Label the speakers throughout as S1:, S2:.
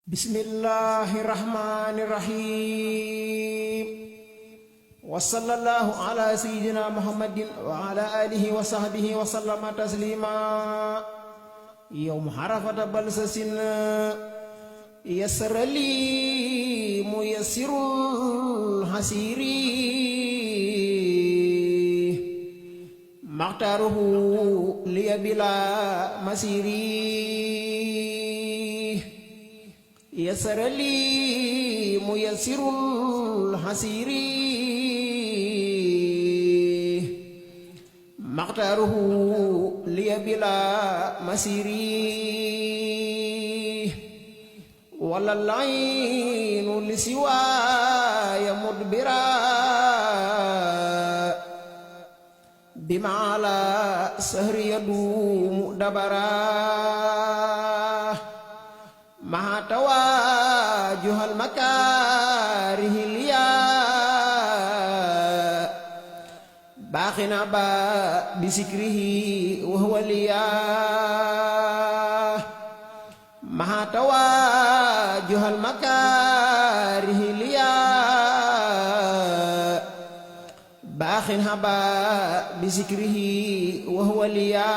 S1: Bismillahirrahmanirrahim. Wa sallallahu ala sayyidina Muhammadin wa ala alihi wa sahbihi wa sallama taslima. Yawm harafata balsasin yassara li muyassirul hasiri. Makhtaruhu liya bila masiri. Yassara li muyassirul hasiri. Makhtaruhu liya bila masiri. Walal aynu li siwaya mudbira. Bima ala sahri yadumu dabara. Maha tawajuhal makarihi liya. Bakhina ba bisikrihi wa huwa liya. Maha tawajuhal makarihi liya. Bakhin haba bisikrihi wa huwa liya.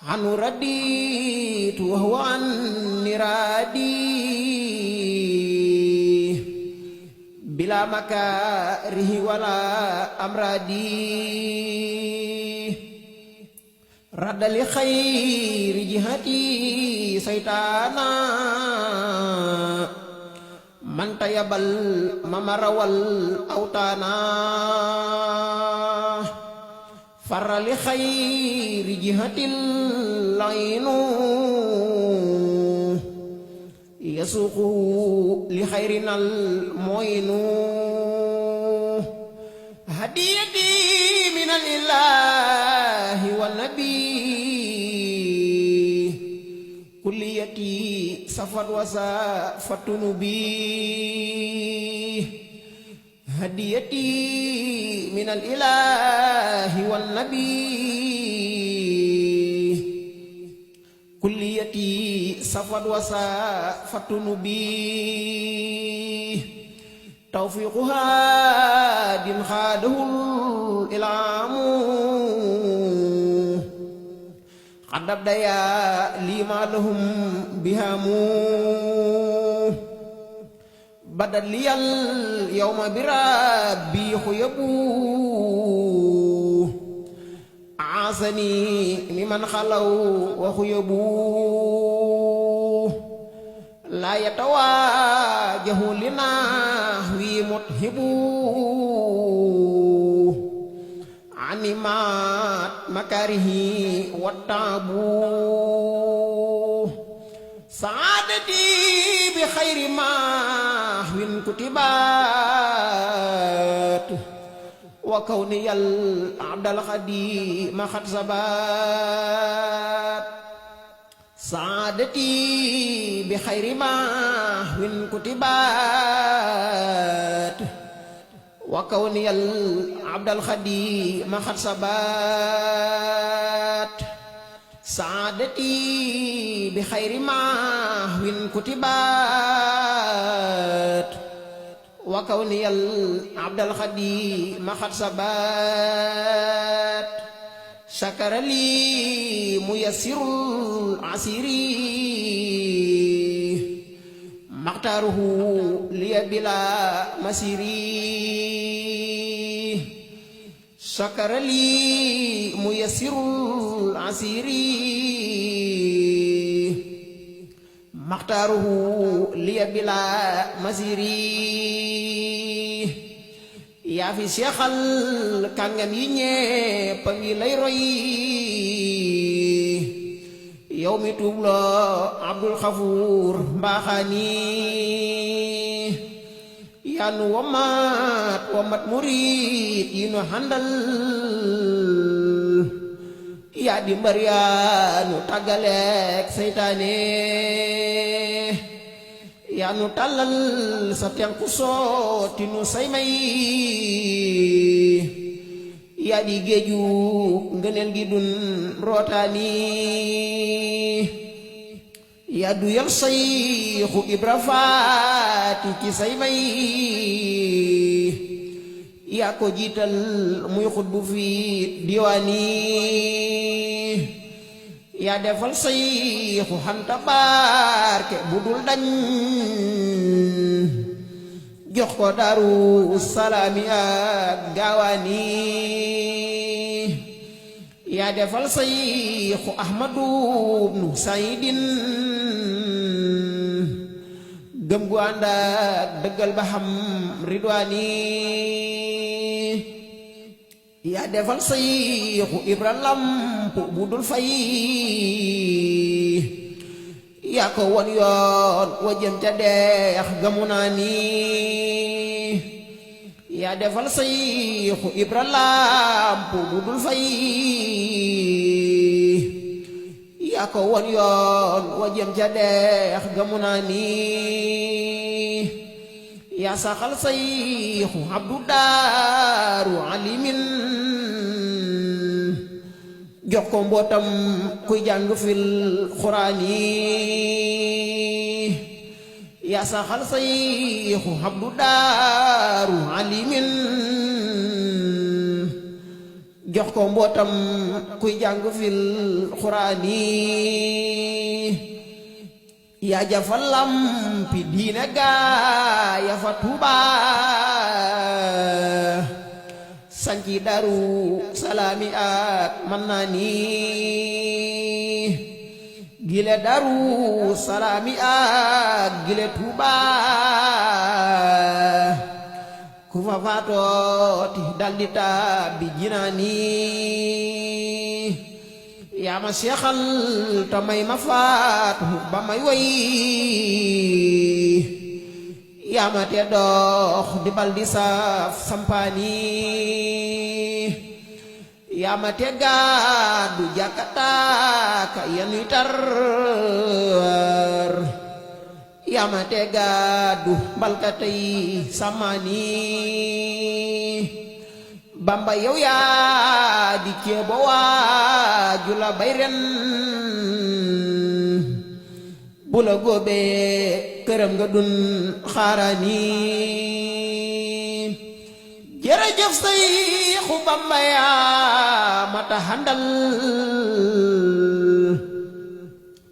S1: Anu raditu wa huwa anni radi. Bila makarihi wala amradi. Radda li khairi jihati saytana. Man tayabal mamarawal autana. Farra li khairi jihatil lainu. Yasuqu li khairinal mu'inu. Hadiyati minal ilahi wal nabi. Kulliyati safat wasa fatunubi. Hadiyati minal ilahi wan nabi. Kulliyati safat wasa fatunubi. Taufiquha din khadahul ilamu. Qadab daya lima lahum bihamu. Badal liyal yawma birabbi khuyabu. Asani liman khalaw wa khuyabu. La yatawajahu linahwi muthibu. Animat makarihi wattabu. Saadati bi khairi mahwin kutibat. Wa kauniyal abdal khadi makhat sabat. Saadati bi khairi mahwin kutibat. Wa kauniyal abdal khadi makhat sabat. Saadati bi khairi mahwin kutibat. Wa kauniyal abdal khadi makhat sabat. Syakarali muyassirul asiri. Makhtaruhu liya bila masiri. Syakarali muyassirul asiri. Makhtaruhu liya bila masiri. Yaa fi seexal kàngam yi ñépp a ngi lay roy. Yow mi tuubloo Abdul Xafuur mbaaxaani. yaa nu womat murit yi nu handal. yaa di mbar yaa nu tàggaleek seytaane. yaa nu tàllal sa tenku sooti nu say may. yaa di géeju ngëneel gi dun rootaani. yaa duyal Sayxu Ibra Faati ci say may yaa ko jiital muy xutbu fi diwaani yaa defal Sayxu Anta barke bu dul dañ jox ko Daaru Salaami ak Gaawaani yaa defal Sayxu Ahmadu bnu Saydin gëm gu ànd ak dëggal ba xam ridwaani yaa defal Sayxu Ibra Lamp bu dul fay yaa ko won yoon wa jëm ca deex gamu naa ni yaa defal Sayxu Ibra Lamp bu dul fay yaa ko won yoon wa jëm ca deex gamu naa ni yaa saxal Sayxu Abdu Daaru Alimin jox ko mbootam kuy jàng fil Quraani yaa saxal Sayxu Abdu Daaru Alimin jox ko mbootam kuy jàng fil Quraani yaa jafal lampi diine gaa ya fa Tuuba sanci Daaru Salaami ak Mannaani gile Daaru Salaami ak gile Tuuba ku fa faatooti daldi tàbbi jinaani yaa ma seexal ta may ma faatu ba may woy yaa ma te dox di bal di saf sampaani yaa ma te gaadu jàkkataaka yanuy tar yaa ma te gaadu balkatay samaani Bamba yow yaa di ceebo waaju la bay ren bu la góobee këram nga dun xaaraani jërëjëf Sayxu Bamba yaa mata handal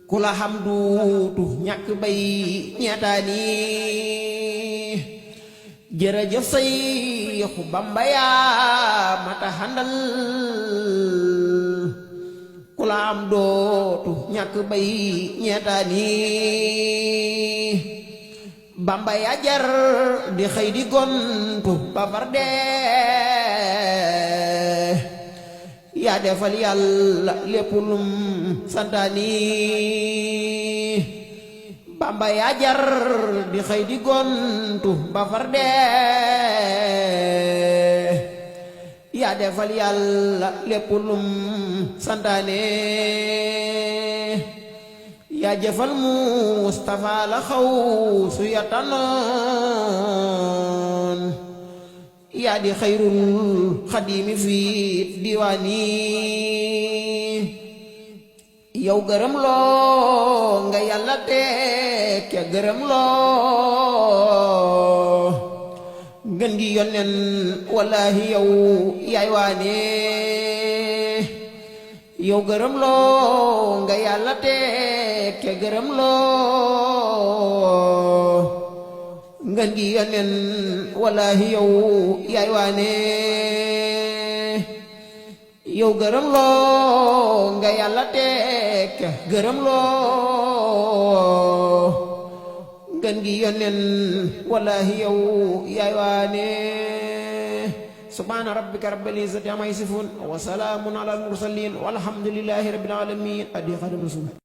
S1: ku la xam duutu ñàkk bay ñeetaani jërëjëf Sayxu Bamba yaa mata handal ku la am dootu ñàkk bay ñeetaani Bamba yaa jar di xëy di gontu ba far dee yaa defal Yàlla lépp lum santaani Bamba yaa jar di xëy di gontu ba far dee yaa defal Yàlla lépp lum santaane yaa jëfal Mustafa la xaw su ya tanoon yaa di xayrul xadimi fi diwaani yow gërëm loo nga Yàlla teg ca gërëm loo ngën gi yonen wallaahi yow yaay waane yow gërëm loo nga Yàlla teg ca gërëm loo ngën gi yonen wallaahi yow yaay waane yow gërëm loo nga Yàlla teg ca gërëm loo ngën gi yonen wallaahi yow yaay waane subhaana rabbika rabbil izzati ammaa yasifuun wa salaamun alal mursaliin walhamdulillaahi rabbil aalamiin.